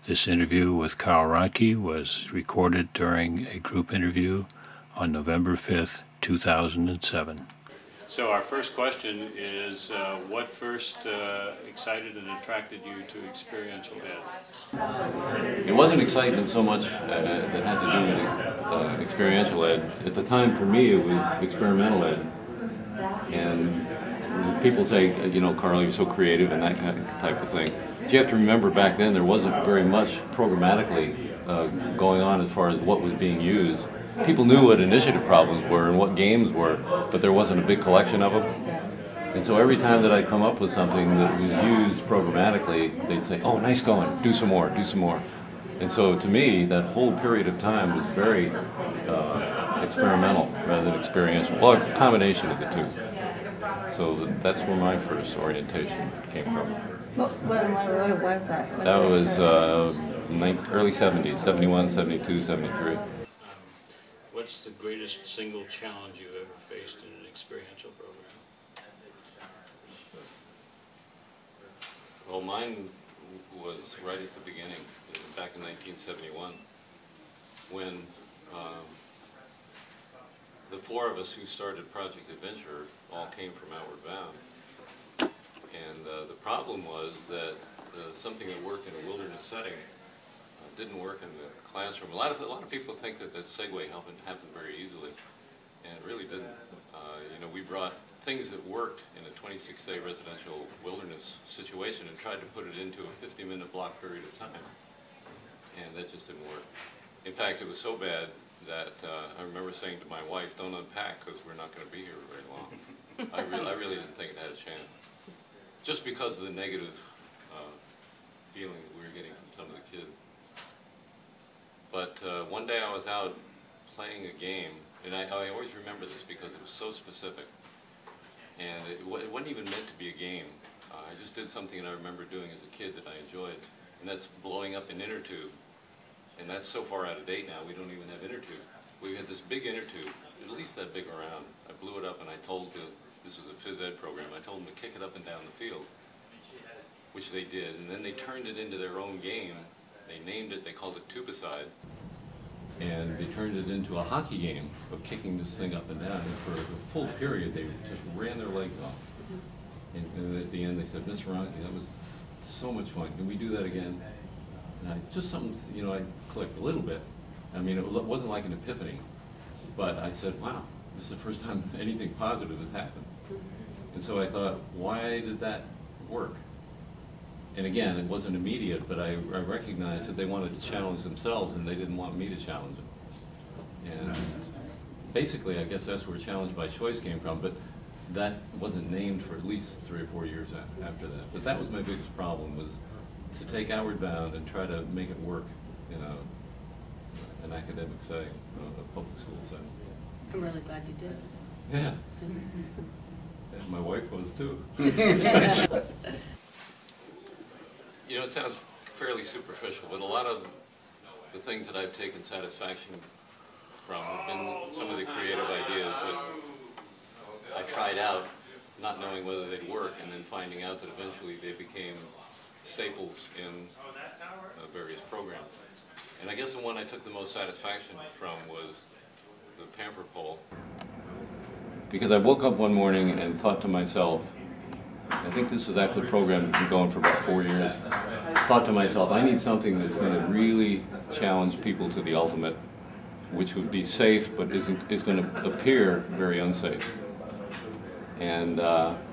This interview with Karl Rohnke was recorded during a group interview on November 5th, 2007. So our first question is, what first excited and attracted you to experiential ed? It wasn't excitement so much that had to do with experiential ed. At the time, for me, it was experimental ed. And people say, you know, Karl, you're so creative and that kind of type of thing. But you have to remember back then there wasn't very much programmatically going on as far as what was being used. People knew what initiative problems were and what games were, but there wasn't a big collection of them. And so every time that I'd come up with something that was used programmatically, they'd say, oh, nice going, do some more, do some more. And so to me, that whole period of time was very experimental rather than experiential. Well, a combination of the two. So that's where my first orientation came from. What was that? That was early 70s, 71, 72, 73. What's the greatest single challenge you've ever faced in an experiential program? Well, mine was right at the beginning, back in 1971, when the four of us who started Project Adventure all came from Outward Bound. And the problem was that something that worked in a wilderness setting didn't work in the classroom. A lot of people think that that segue happened very easily, and it really didn't. You know, we brought things that worked in a 26-day residential wilderness situation and tried to put it into a 50-minute block period of time, and that just didn't work. In fact, it was so bad that I remember saying to my wife, "Don't unpack because we're not going to be here very long." I really didn't think it had a chance, just because of the negative feeling that we were getting from some of the kids. But one day I was out playing a game, and I always remember this because it was so specific. And it wasn't even meant to be a game. I just did something that I remember doing as a kid that I enjoyed, and that's blowing up an inner tube. And that's so far out of date now, we don't even have inner tube. We had this big inner tube, at least that big around. I blew it up and I told this was a phys ed program, I told them to kick it up and down the field, which they did. And then they turned it into their own game. They named it, they called it Tubicide. And they turned it into a hockey game of kicking this thing up and down. And for the full period, they just ran their legs off. And at the end, they said, "Mr. Rohnke, that was so much fun. Can we do that again?" And it's just something, you know, I clicked a little bit. I mean, it wasn't like an epiphany. But I said, wow, this is the first time anything positive has happened. And so I thought, why did that work? And again, it wasn't immediate, but I recognized that they wanted to challenge themselves and they didn't want me to challenge them. And basically, I guess that's where Challenge by Choice came from, but that wasn't named for at least 3 or 4 years after that. But that was my biggest problem, was to take Outward Bound and try to make it work in an academic setting, a public school setting. I'm really glad you did. Yeah. And my wife was too. You know, it sounds fairly superficial, but a lot of the things that I've taken satisfaction from have been some of the creative ideas that I tried out, not knowing whether they'd work, and then finding out that eventually they became staples in various programs. And I guess the one I took the most satisfaction from was the pamper pole. Because I woke up one morning and thought to myself, I think this was after the program had been going for about 4 years, thought to myself, I need something that's going to really challenge people to the ultimate, which would be safe, but is going to appear very unsafe. And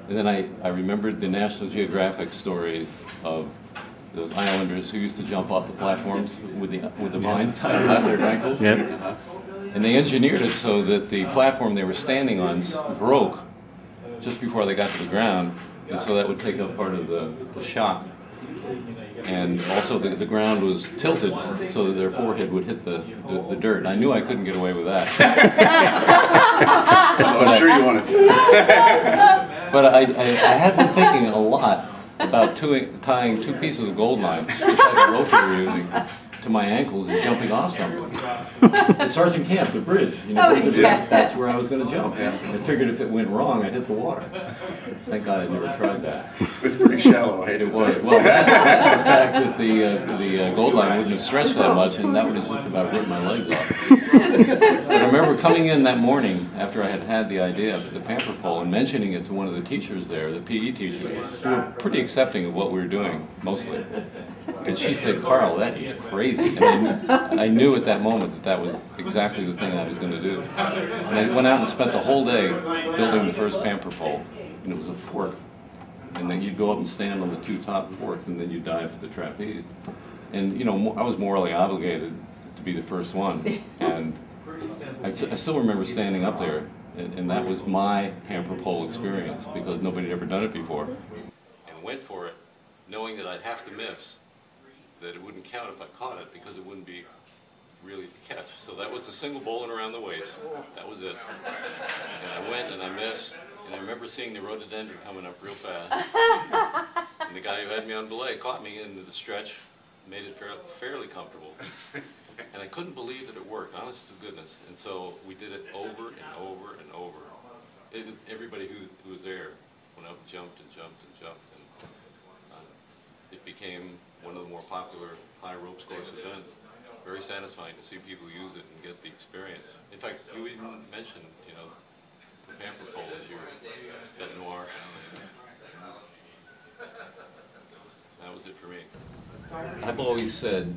then I remembered the National Geographic stories of those islanders who used to jump off the platforms with the vines tied around their ankles. Yep. And they engineered it so that the platform they were standing on broke just before they got to the ground, and so that would take up part of the shock. And also the ground was tilted so that their forehead would hit the dirt. I knew I couldn't get away with that. But I'm sure you wanted to. But I had been thinking a lot about tying 2 pieces of gold line, just like the rope we were using, to my ankles and jumping off something. At Sergeant Camp, the bridge, you know, that's where I was going to jump. I figured if it went wrong, I'd hit the water. Thank God I never tried that. It was pretty shallow. I It was. Well, the fact that the gold line wouldn't have stretched that much, and that would have just about ripped my legs off. But I remember coming in that morning after I had had the idea for the pamper pole and mentioning it to one of the teachers there, the PE teacher, who were pretty accepting of what we were doing, mostly. And she said, "Carl, that is crazy." And I knew at that moment that that was exactly the thing I was going to do. And I went out and spent the whole day building the first pamper pole, and it was a fork. And then you'd go up and stand on the two top forks, and then you'd dive for the trapeze. And you know, I was morally obligated to be the first one. And I still remember standing up there, and that was my pamper pole experience because nobody had ever done it before. And went for it, knowing that I'd have to miss, that it wouldn't count if I caught it because it wouldn't be really the catch. So that was a single bowling around the waist. That was it. And I went and I missed. And I remember seeing the rhododendron coming up real fast. And the guy who had me on belay caught me into the stretch, made it fairly comfortable. And I couldn't believe that it worked, honest to goodness. And so we did it over and over and over. Everybody who was there went up and jumped and jumped and jumped. And it became one of the more popular high ropes course events. Very satisfying to see people use it and get the experience. In fact, you even mentioned, you know, the pamper pole as your bête noire. That was it for me. I've always said,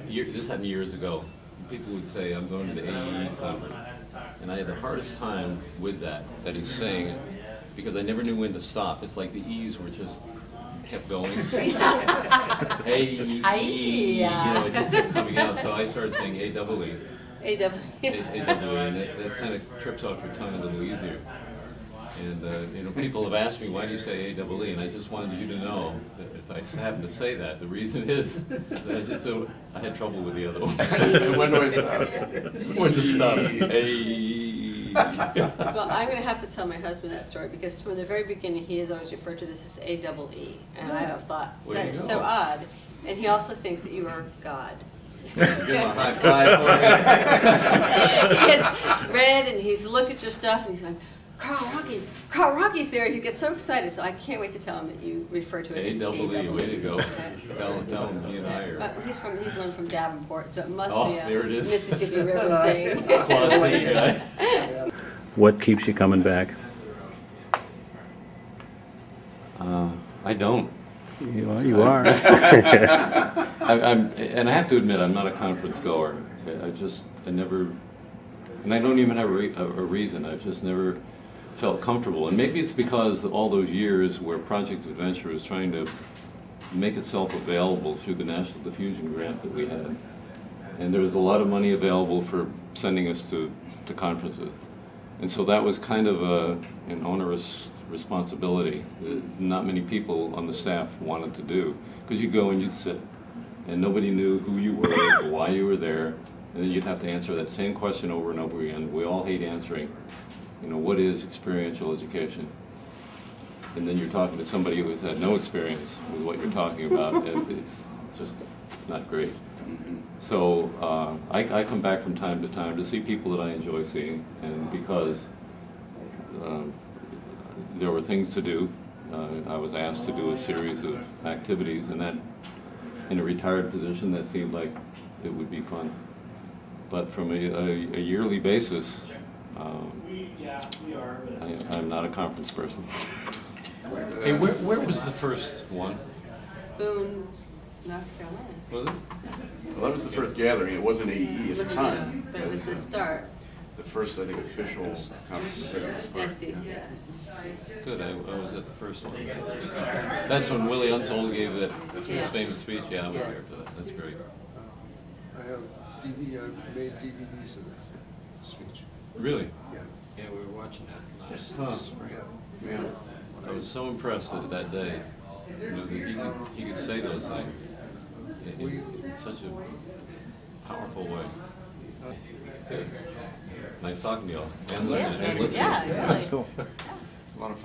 this happened years ago, people would say, "I'm going to the AEE conference." And I had the hardest time with that he's saying it, because I never knew when to stop. It's like the E's were just kept going. AEE, you know, it just kept coming out. So I started saying AEE. And that kind of trips off your tongue a little easier. And you know, people have asked me, "Why do you say AEE?" And I just wanted you to know that if I happen to say that, the reason is that I had trouble with the other one. When do I stop? When to stop? AEE. Well, I'm going to have to tell my husband that story because from the very beginning he has always referred to this as AEE. And I have thought, that is so odd. And he also thinks that you are God. Give him a high five for me. He has read and he's looked at your stuff and he's like, Karl Rohnke's there. He gets so excited. So I can't wait to tell him that you refer to it as AEE. Way to go. Tell him he and I are. He's one from Davenport, so it must be a there it is. Mississippi River thing. What keeps you coming back? I don't. You are. And I have to admit, I'm not a conference goer. I never, and I don't even have a reason. I've just never felt comfortable. And maybe it's because of all those years where Project Adventure was trying to make itself available through the National Diffusion Grant that we had. And there was a lot of money available for sending us to conferences. And so that was kind of an onerous responsibility that not many people on the staff wanted to do. Because you'd go and you'd sit, and nobody knew who you were or why you were there, and then you'd have to answer that same question over and over again. We all hate answering, you know, what is experiential education? And then you're talking to somebody who has had no experience with what you're talking about, and it's just not great. So I come back from time to time to see people that I enjoy seeing, and because there were things to do, I was asked to do a series of activities, and that, in a retired position, that seemed like it would be fun. But from a yearly basis, I'm not a conference person. Hey, where was the first one? Boone, North Carolina. Was it? Well, that was the first gathering. It wasn't AEE at the time. But it was the start. The first, I think, official conference of business park. Good, I was at the first one. That's when Willie Unsold gave his famous speech. Yeah, I was there for that. That's great. I have made DVDs of that speech. Really? Yeah. Yeah, we were watching that. Huh. Yeah. I was so impressed that day, you know, that he could say those things in such a powerful way. Good. Nice talking to y'all. And listening. Yeah, really. That's cool. A lot of fun.